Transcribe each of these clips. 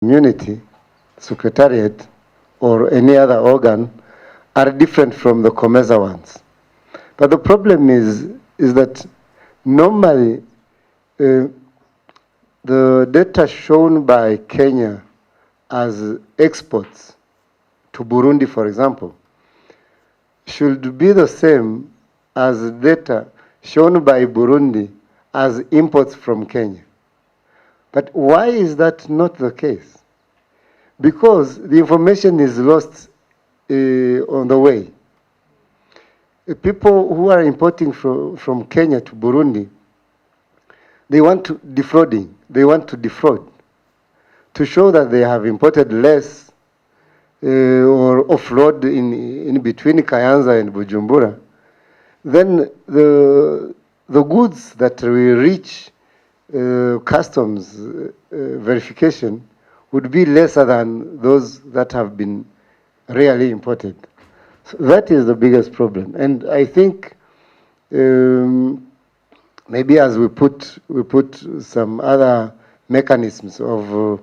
community, secretariat, or any other organ are different from the COMESA ones. But the problem is that normally the data shown by Kenya as exports to Burundi, for example, should be the same as data shown by Burundi as imports from Kenya. But why is that not the case? Because the information is lost on the way. People who are importing from Kenya to Burundi, they want to defraud to show that they have imported less or offload in between Kayanza and Bujumbura. Then the goods that will reach customs verification would be lesser than those that have been really imported. So that is the biggest problem. And I think maybe as we put some other mechanisms of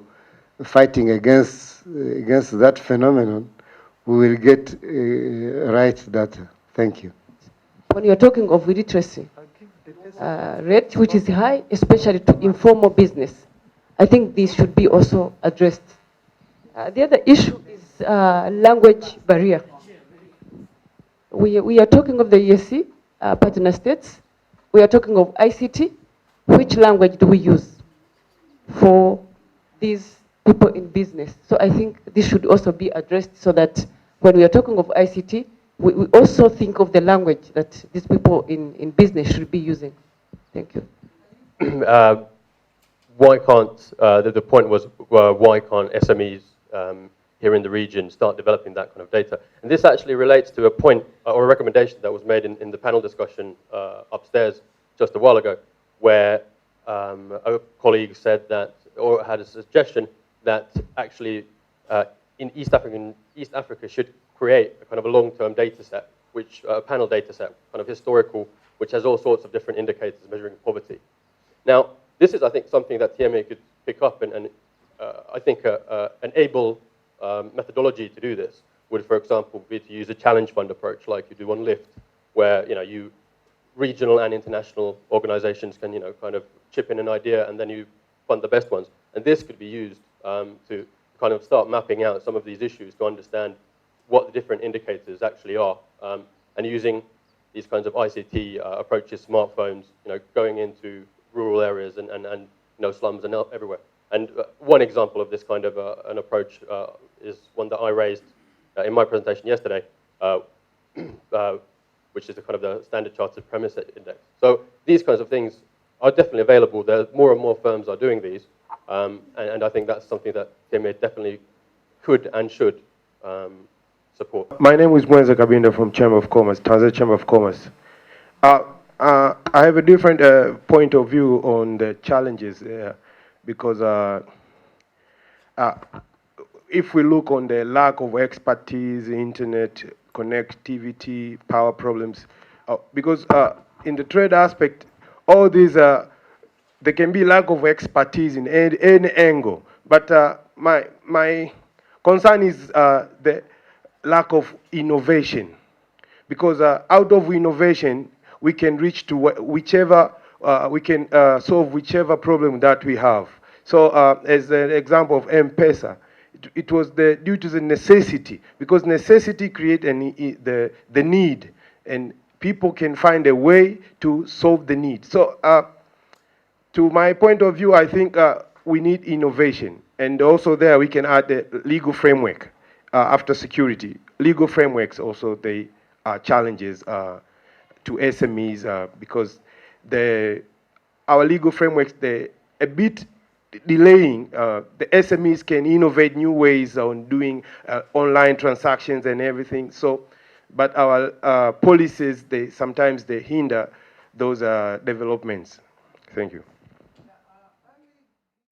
fighting against that phenomenon, we will get right data. Thank you. When you're talking of literacy rate, which is high, especially to informal business, I think this should be also addressed. The other issue is language barrier. We are talking of the EAC partner states. We are talking of ICT. Which language do we use for these people in business? So I think this should also be addressed so that when we are talking of ICT, we also think of the language that these people in business should be using. Thank you. Why can't, the point was, why can't SMEs here in the region start developing that kind of data? And this actually relates to a point or a recommendation that was made in the panel discussion upstairs just a while ago, where a colleague said that, or had a suggestion that actually in East Africa should create a kind of a long-term data set, which a panel data set, kind of historical, which has all sorts of different indicators measuring poverty. Now, this is, I think, something that TMA could pick up, and I think an able methodology to do this would, for example, be to use a challenge fund approach like you do on LIFT, where you regional and international organizations can kind of chip in an idea and then you fund the best ones. And this could be used to kind of start mapping out some of these issues to understand what the different indicators actually are, and using these kinds of ICT approaches, smartphones, going into rural areas and slums and everywhere. And one example of this kind of an approach is one that I raised in my presentation yesterday, which is the kind of the Standard Chartered Premise Index. So these kinds of things are definitely available. More and more firms are doing these, and I think that's something that TMA definitely could and should support. My name is Mwenza Kabinda from Chamber of Commerce, Tanzania Chamber of Commerce. I have a different point of view on the challenges because if we look on the lack of expertise, internet connectivity, power problems, because in the trade aspect, all these, there can be lack of expertise in any angle. But my concern is the lack of innovation, because out of innovation, we can reach to whichever, we can solve whichever problem that we have. So as an example of M-Pesa, it was due to the necessity, because necessity creates the need, and people can find a way to solve the need. So to my point of view, I think we need innovation. And also there we can add the legal framework after security. Legal frameworks also, they are challenges to SMEs because our legal frameworks, they're a bit delaying. The SMEs can innovate new ways on doing online transactions and everything. So, but our policies, sometimes they hinder those developments. Thank you.